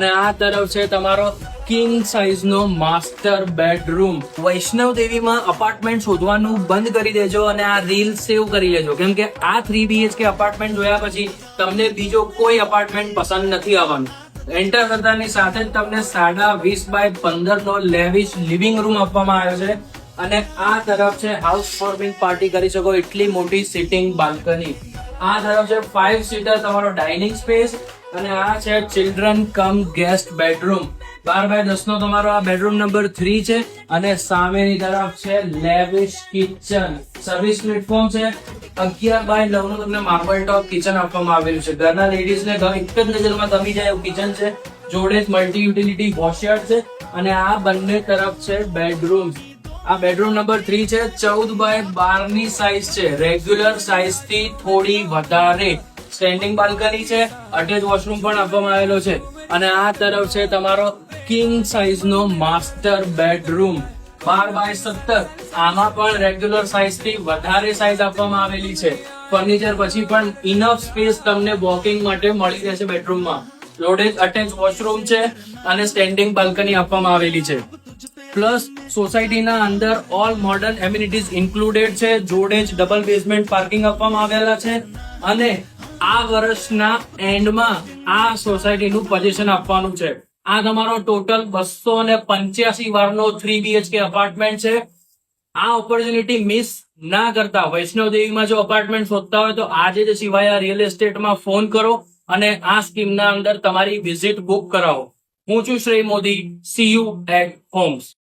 અને આ તરફ છે તમારો કિંગ સાઇઝ નો માસ્ટર બેડરૂમ. વૈષ્ણવ દેવીમાં અપાર્ટમેન્ટ શોધવાનું બંધ કરી દેજો અને આ રીલ સેવ કરી લેજો, કેમ કે આ 3 BHK અપાર્ટમેન્ટ જોયા પછી તમને બીજો કોઈ અપાર્ટમેન્ટ પસંદ નથી આવવાનું. એન્ટર કરતાની સાથે જ તમને 20x15 નો લેવિશ લિવિંગ રૂમ આપવામાં આવ્યો છે. અને આ તરફ છે હાઉસ વોર્મિંગ પાર્ટી કરી શકો એટલી મોટી સિટિંગ બાલ્કની. આ તરફ છે 5 સીટર તમારો ડાઇનિંગ સ્પેસ અને આ છે ચિલ્ડ્રન કમ ગેસ્ટ બેડરૂમ. 12x10 નો તમારો આ બેડરૂમ નંબર 3 છે અને સામેની તરફ છે લેવિશ કિચન. સર્વિસ પ્લેટફોર્મ છે. 11x9 નું તમને માર્બલ ટોપ કિચન આપવામાં આવેલું છે. ઘરના લેડીઝ ને એક જ નજરમાં ગમી જાય એવું કિચન છે. જોડે જ મલ્ટી યુટિલિટી વોશયાર્ડ છે અને આ બંને તરફ છે બેડરૂમ. આ બેડરૂમ નંબર 3 છે. 14x12 ની સાઇઝ છે. રેગ્યુલર સાઇઝ થી થોડી વધારે. સ્ટેન્ડિંગ બાલ્કની છે. અટેચ વોશરૂમ પણ આપવામાં આવેલો છે. અને આ તરફ છે તમારો કિંગ સાઇઝ નો માસ્ટર બેડરૂમ. 12x17. આમાં પણ રેગ્યુલર સાઇઝ થી વધારે સાઇઝ આપવામાં આવેલી છે. ફર્નિચર પછી પણ ઇનફ સ્પેસ તમને વોકિંગ માટે મળી રહેશે બેડરૂમમાં. જોડે જ અટેચ વોશરૂમ છે અને સ્ટેન્ડિંગ બાલ્કની આપવામાં આવેલી છે. પ્લસ સોસાયટીના અંદર ઓલ મોડર્ન એમ્યુનિટીઝ ઇન્ક્લુડેડ છે. જોડે જ ડબલ બેઝમેન્ટ પાર્કિંગ આપવામાં આવેલા છે. અને આ વર્ષના એન્ડમાં આ સોસાયટીનું પોઝિશન આપવાનું છે. આ તમારો ટોટલ 285 વારનો 3 BHK અપાર્ટમેન્ટ છે. આ ઓપોર્ચ્યુનિટી મિસ ના કરતા વૈષ્ણવ દેવીમાં જો અપાર્ટમેન્ટ શોધતા હોય તો આજે જ સિવાય રિયલ એસ્ટેટમાં ફોન કરો અને આ સ્કીમના અંદર તમારી વિઝિટ બુક કરાવો. હું છું Shrey Modi. See you at homes.